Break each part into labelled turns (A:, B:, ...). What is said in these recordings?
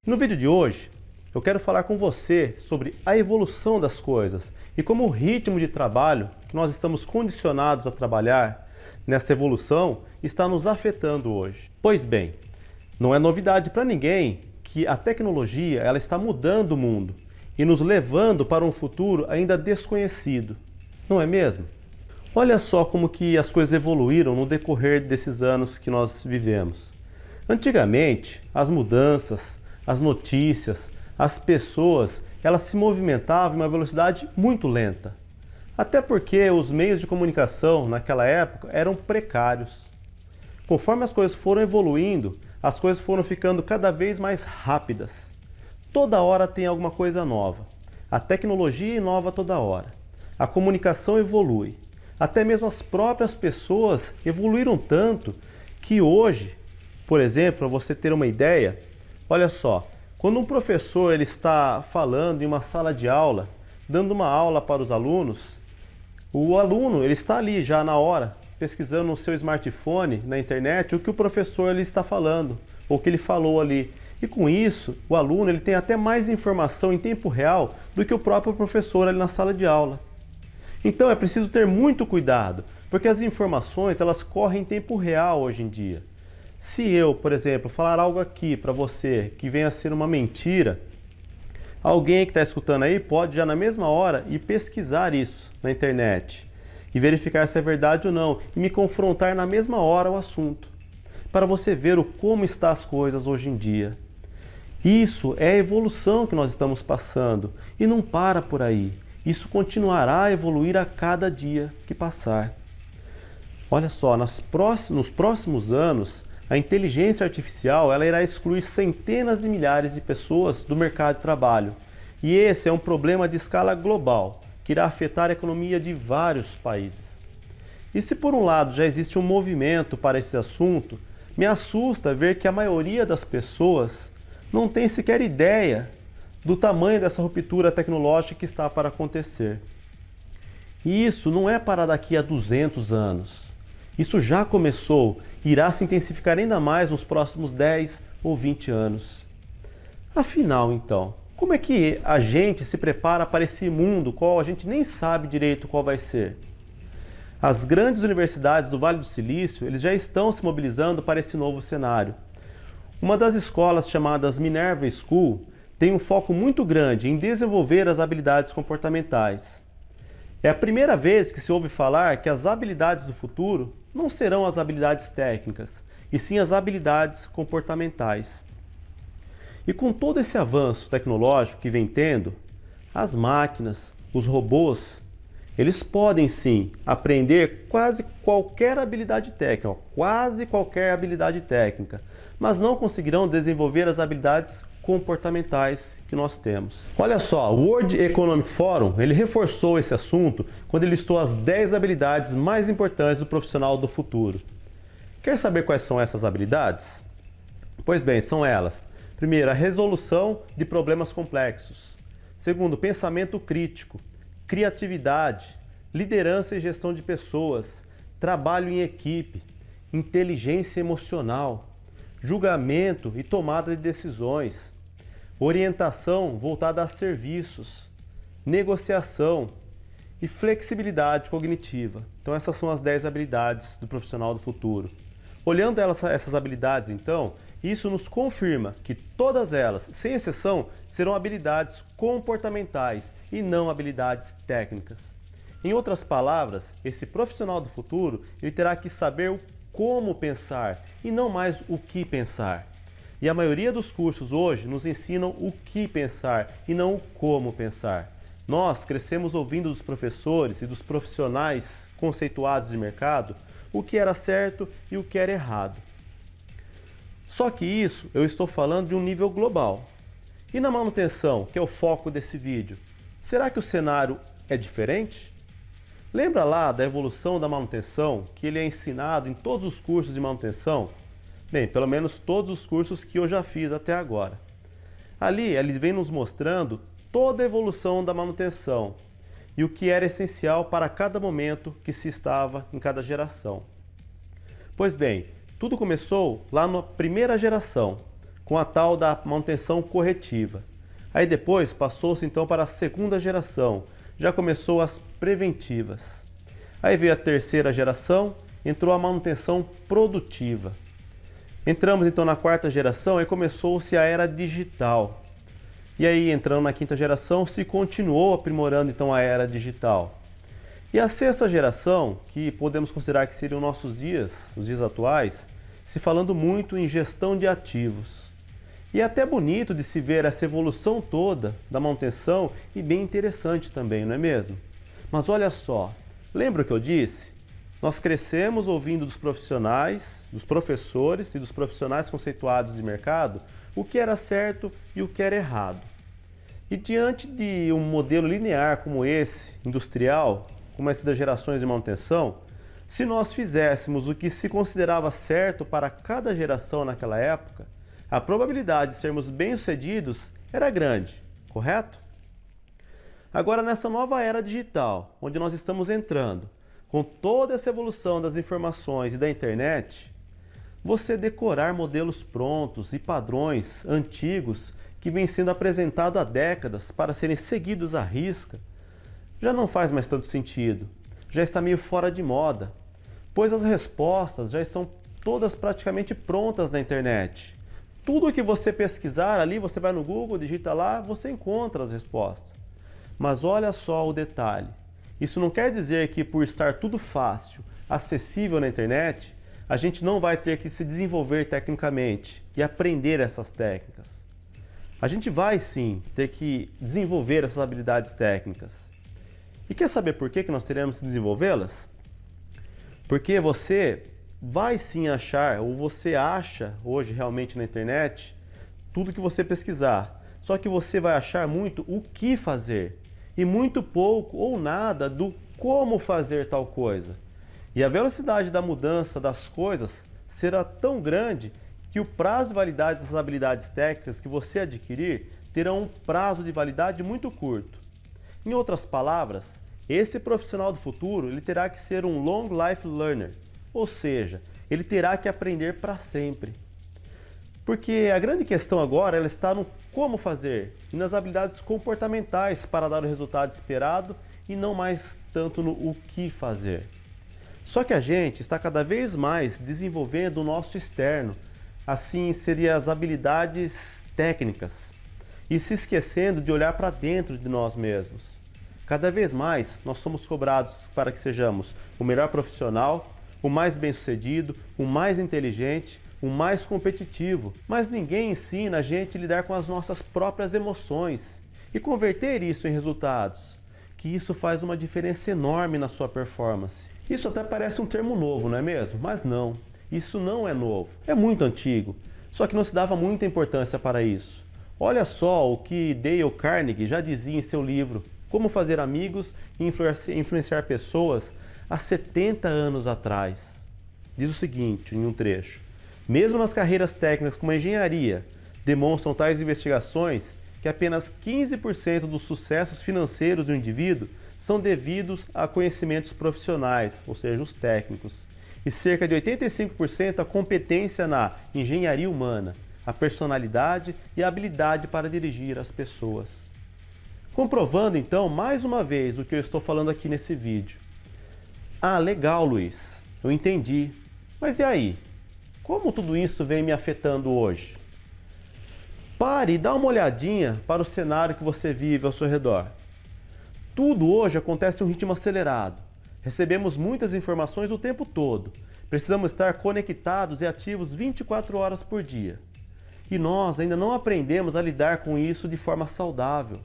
A: No vídeo de hoje, eu quero falar com você sobre a evolução das coisas e como o ritmo de trabalho que nós estamos condicionados a trabalhar nessa evolução está nos afetando hoje. Pois bem, não é novidade para ninguém que a tecnologia ela está mudando o mundo e nos levando para um futuro ainda desconhecido, não é mesmo? Olha só como que as coisas evoluíram no decorrer desses anos que nós vivemos. Antigamente, as mudanças, as notícias, as pessoas, elas se movimentavam em uma velocidade muito lenta. Até porque os meios de comunicação naquela época eram precários. Conforme as coisas foram evoluindo, as coisas foram ficando cada vez mais rápidas. Toda hora tem alguma coisa nova. A tecnologia inova toda hora. A comunicação evolui. Até mesmo as próprias pessoas evoluíram tanto que hoje, por exemplo, para você ter uma ideia, olha só, quando um professor ele está falando em uma sala de aula, dando uma aula para os alunos, o aluno ele está ali já na hora, pesquisando no seu smartphone, na internet, o que o professor ele está falando, ou o que ele falou ali. E com isso, o aluno ele tem até mais informação em tempo real do que o próprio professor ali na sala de aula. Então é preciso ter muito cuidado, porque as informações elas correm em tempo real hoje em dia. Se eu, por exemplo, falar algo aqui para você que venha a ser uma mentira, alguém que está escutando aí pode já na mesma hora ir pesquisar isso na internet e verificar se é verdade ou não e me confrontar na mesma hora o assunto, para você ver o como estão as coisas hoje em dia. Isso é a evolução que nós estamos passando e não para por aí. Isso continuará a evoluir a cada dia que passar. Olha só, nos próximos anos, a inteligência artificial ela irá excluir centenas de milhares de pessoas do mercado de trabalho. E esse é um problema de escala global, que irá afetar a economia de vários países. E se por um lado já existe um movimento para esse assunto, me assusta ver que a maioria das pessoas não tem sequer ideia do tamanho dessa ruptura tecnológica que está para acontecer. E isso não é para daqui a 200 anos. Isso já começou e irá se intensificar ainda mais nos próximos 10 ou 20 anos. Afinal, então, como é que a gente se prepara para esse mundo qual a gente nem sabe direito qual vai ser? As grandes universidades do Vale do Silício eles já estão se mobilizando para esse novo cenário. Uma das escolas chamadas Minerva School tem um foco muito grande em desenvolver as habilidades comportamentais. É a primeira vez que se ouve falar que as habilidades do futuro não serão as habilidades técnicas, e sim as habilidades comportamentais. E com todo esse avanço tecnológico que vem tendo, as máquinas, os robôs, eles podem sim aprender quase qualquer habilidade técnica, mas não conseguirão desenvolver as habilidades comportamentais que nós temos. Olha só, o World Economic Forum, ele reforçou esse assunto quando ele listou as 10 habilidades mais importantes do profissional do futuro. Quer saber quais são essas habilidades? Pois bem, são elas. Primeiro, a resolução de problemas complexos. Segundo, pensamento crítico, criatividade, liderança e gestão de pessoas, trabalho em equipe, inteligência emocional, julgamento e tomada de decisões, orientação voltada a serviços, negociação e flexibilidade cognitiva. Então essas são as 10 habilidades do profissional do futuro. Olhando essas habilidades então, isso nos confirma que todas elas, sem exceção, serão habilidades comportamentais e não habilidades técnicas. Em outras palavras, esse profissional do futuro ele terá que saber o como pensar e não mais o que pensar. E a maioria dos cursos hoje nos ensinam o que pensar e não o como pensar. Nós crescemos ouvindo dos professores e dos profissionais conceituados de mercado o que era certo e o que era errado. Só que isso eu estou falando de um nível global. E na manutenção, que é o foco desse vídeo, será que o cenário é diferente? Lembra lá da evolução da manutenção, que ele é ensinado em todos os cursos de manutenção? Bem, pelo menos todos os cursos que eu já fiz até agora. Ali, ele vem nos mostrando toda a evolução da manutenção e o que era essencial para cada momento que se estava em cada geração. Pois bem, tudo começou lá na primeira geração, com a tal da manutenção corretiva. Aí depois passou-se então para a segunda geração, já começou as preventivas. Aí veio a terceira geração, entrou a manutenção produtiva. Entramos então na quarta geração e começou-se a era digital. E aí, entrando na quinta geração, se continuou aprimorando então a era digital. E a sexta geração, que podemos considerar que seriam nossos dias, os dias atuais, se falando muito em gestão de ativos. E é até bonito de se ver essa evolução toda da manutenção e bem interessante também, não é mesmo? Mas olha só, lembra o que eu disse? Nós crescemos ouvindo dos profissionais, dos professores e dos profissionais conceituados de mercado o que era certo e o que era errado. E diante de um modelo linear como esse, industrial, como esse das gerações de manutenção, se nós fizéssemos o que se considerava certo para cada geração naquela época, a probabilidade de sermos bem-sucedidos era grande, correto? Agora, nessa nova era digital, onde nós estamos entrando, com toda essa evolução das informações e da internet, você decorar modelos prontos e padrões antigos que vêm sendo apresentados há décadas para serem seguidos à risca, já não faz mais tanto sentido, já está meio fora de moda, pois as respostas já estão todas praticamente prontas na internet. Tudo o que você pesquisar ali, você vai no Google, digita lá, você encontra as respostas. Mas olha só o detalhe, isso não quer dizer que por estar tudo fácil, acessível na internet, a gente não vai ter que se desenvolver tecnicamente e aprender essas técnicas. A gente vai sim ter que desenvolver essas habilidades técnicas. E quer saber por que nós teremos que desenvolvê-las? Porque você vai sim achar, ou você acha hoje realmente na internet, tudo que você pesquisar. Só que você vai achar muito o que fazer e muito pouco ou nada do como fazer tal coisa. E a velocidade da mudança das coisas será tão grande que o prazo de validade dessas habilidades técnicas que você adquirir terá um prazo de validade muito curto. Em outras palavras, esse profissional do futuro ele terá que ser um long life learner, ou seja, ele terá que aprender para sempre. Porque a grande questão agora ela está no como fazer e nas habilidades comportamentais para dar o resultado esperado e não mais tanto no o que fazer. Só que a gente está cada vez mais desenvolvendo o nosso externo, assim seriam as habilidades técnicas, e se esquecendo de olhar para dentro de nós mesmos. Cada vez mais nós somos cobrados para que sejamos o melhor profissional, o mais bem-sucedido, o mais inteligente, o mais competitivo, mas ninguém ensina a gente a lidar com as nossas próprias emoções e converter isso em resultados, que isso faz uma diferença enorme na sua performance. Isso até parece um termo novo, não é mesmo? Mas não, isso não é novo, é muito antigo, só que não se dava muita importância para isso. Olha só o que Dale Carnegie já dizia em seu livro Como Fazer Amigos e Influenciar Pessoas há 70 anos atrás. Diz o seguinte em um trecho: mesmo nas carreiras técnicas como a engenharia, demonstram tais investigações que apenas 15% dos sucessos financeiros do indivíduo são devidos a conhecimentos profissionais, ou seja, os técnicos, e cerca de 85% a competência na engenharia humana, a personalidade e a habilidade para dirigir as pessoas. Comprovando então mais uma vez o que eu estou falando aqui nesse vídeo. Ah, legal, Luiz, eu entendi, mas e aí? Como tudo isso vem me afetando hoje? Pare e dá uma olhadinha para o cenário que você vive ao seu redor. Tudo hoje acontece em um ritmo acelerado. Recebemos muitas informações o tempo todo. Precisamos estar conectados e ativos 24 horas por dia. E nós ainda não aprendemos a lidar com isso de forma saudável.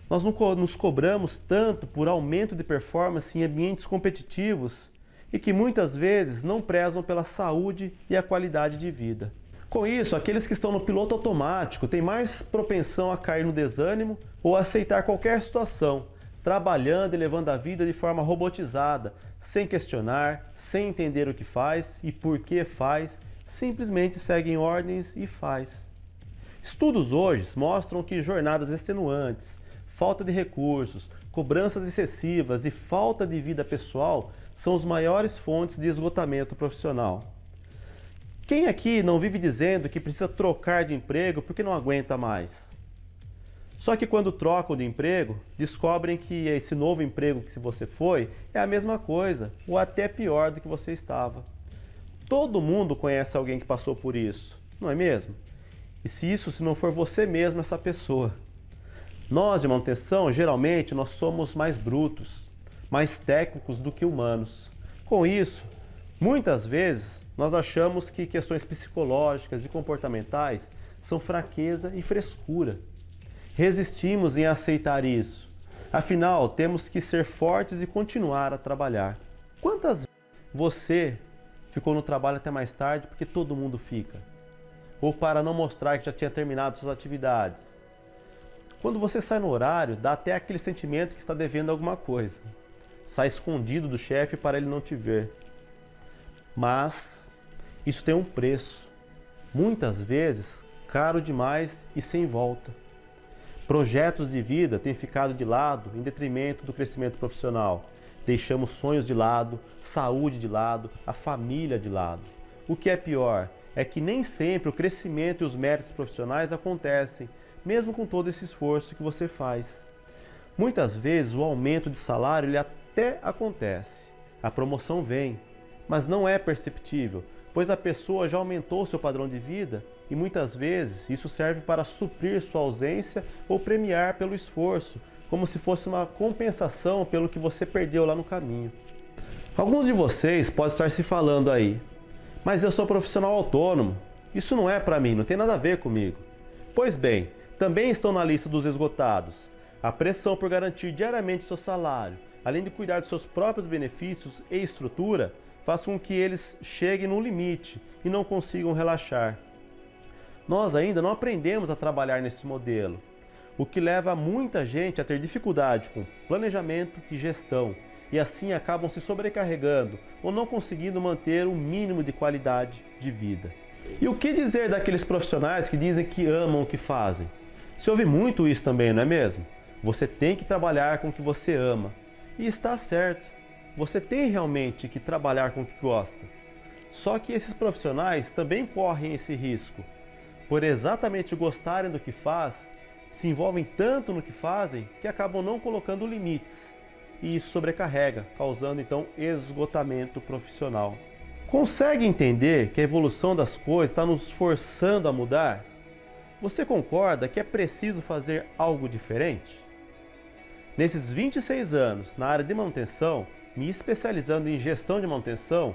A: Nós nos cobramos tanto por aumento de performance em ambientes competitivos e que muitas vezes não prezam pela saúde e a qualidade de vida. Com isso, aqueles que estão no piloto automático têm mais propensão a cair no desânimo ou a aceitar qualquer situação, trabalhando e levando a vida de forma robotizada, sem questionar, sem entender o que faz e por que faz, simplesmente seguem ordens e faz. Estudos hoje mostram que jornadas extenuantes, falta de recursos, cobranças excessivas e falta de vida pessoal são as maiores fontes de esgotamento profissional. Quem aqui não vive dizendo que precisa trocar de emprego porque não aguenta mais? Só que quando trocam de emprego, descobrem que esse novo emprego que você foi é a mesma coisa, ou até pior do que você estava. Todo mundo conhece alguém que passou por isso, não é mesmo? E se não for você mesmo, essa pessoa? Nós de manutenção, geralmente, nós somos mais brutos, mais técnicos do que humanos. Com isso, muitas vezes, nós achamos que questões psicológicas e comportamentais são fraqueza e frescura. Resistimos em aceitar isso. Afinal, temos que ser fortes e continuar a trabalhar. Quantas vezes você ficou no trabalho até mais tarde porque todo mundo fica? Ou para não mostrar que já tinha terminado suas atividades? Quando você sai no horário, dá até aquele sentimento que está devendo alguma coisa. Sai escondido do chefe para ele não te ver. Mas isso tem um preço. Muitas vezes, caro demais e sem volta. Projetos de vida têm ficado de lado em detrimento do crescimento profissional. Deixamos sonhos de lado, saúde de lado, a família de lado. O que é pior é que nem sempre o crescimento e os méritos profissionais acontecem, mesmo com todo esse esforço que você faz. Muitas vezes o aumento de salário ele até acontece, a promoção vem, mas não é perceptível, pois a pessoa já aumentou seu padrão de vida e muitas vezes isso serve para suprir sua ausência ou premiar pelo esforço, como se fosse uma compensação pelo que você perdeu lá no caminho. Alguns de vocês podem estar se falando aí, mas eu sou profissional autônomo, isso não é para mim, não tem nada a ver comigo. Pois bem, também estão na lista dos esgotados. A pressão por garantir diariamente seu salário, além de cuidar de seus próprios benefícios e estrutura, faz com que eles cheguem no limite e não consigam relaxar. Nós ainda não aprendemos a trabalhar nesse modelo, o que leva muita gente a ter dificuldade com planejamento e gestão, e assim acabam se sobrecarregando ou não conseguindo manter um mínimo de qualidade de vida. E o que dizer daqueles profissionais que dizem que amam o que fazem? Se ouve muito isso também, não é mesmo? Você tem que trabalhar com o que você ama. E está certo. Você tem realmente que trabalhar com o que gosta. Só que esses profissionais também correm esse risco. Por exatamente gostarem do que faz, se envolvem tanto no que fazem que acabam não colocando limites. E isso sobrecarrega, causando então esgotamento profissional. Consegue entender que a evolução das coisas está nos forçando a mudar? Você concorda que é preciso fazer algo diferente? Nesses 26 anos na área de manutenção, me especializando em gestão de manutenção,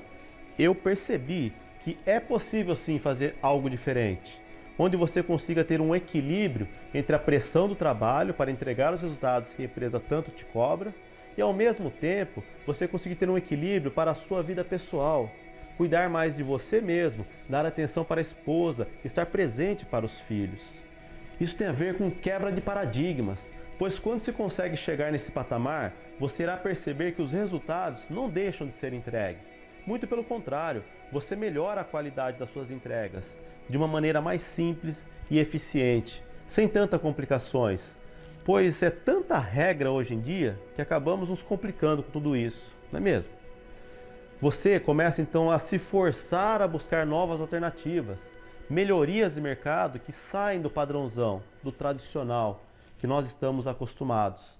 A: eu percebi que é possível sim fazer algo diferente, onde você consiga ter um equilíbrio entre a pressão do trabalho para entregar os resultados que a empresa tanto te cobra e ao mesmo tempo você conseguir ter um equilíbrio para a sua vida pessoal, cuidar mais de você mesmo, dar atenção para a esposa, estar presente para os filhos. Isso tem a ver com quebra de paradigmas, pois quando se consegue chegar nesse patamar, você irá perceber que os resultados não deixam de ser entregues. Muito pelo contrário, você melhora a qualidade das suas entregas de uma maneira mais simples e eficiente, sem tantas complicações, pois é tanta regra hoje em dia que acabamos nos complicando com tudo isso, não é mesmo? Você começa então a se forçar a buscar novas alternativas, melhorias de mercado que saem do padrãozão, do tradicional, que nós estamos acostumados.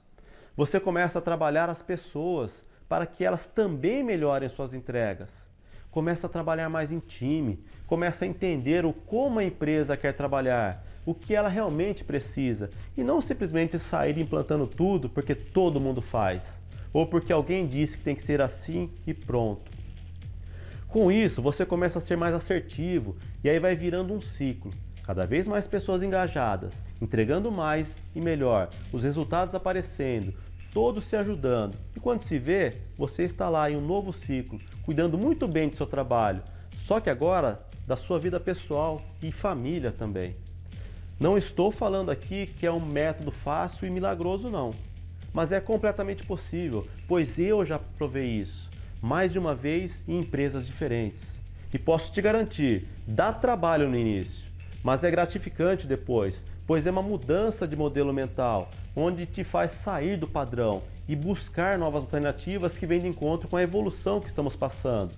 A: Você começa a trabalhar as pessoas para que elas também melhorem suas entregas. Começa a trabalhar mais em time, começa a entender como a empresa quer trabalhar, o que ela realmente precisa, e não simplesmente sair implantando tudo porque todo mundo faz, ou porque alguém disse que tem que ser assim e pronto. Com isso, você começa a ser mais assertivo e aí vai virando um ciclo. Cada vez mais pessoas engajadas, entregando mais e melhor, os resultados aparecendo, todos se ajudando. E quando se vê, você está lá em um novo ciclo, cuidando muito bem do seu trabalho, só que agora da sua vida pessoal e família também. Não estou falando aqui que é um método fácil e milagroso não, mas é completamente possível, pois eu já provei isso, mais de uma vez em empresas diferentes. E posso te garantir, dá trabalho no início, mas é gratificante depois, pois é uma mudança de modelo mental, onde te faz sair do padrão e buscar novas alternativas que vêm de encontro com a evolução que estamos passando.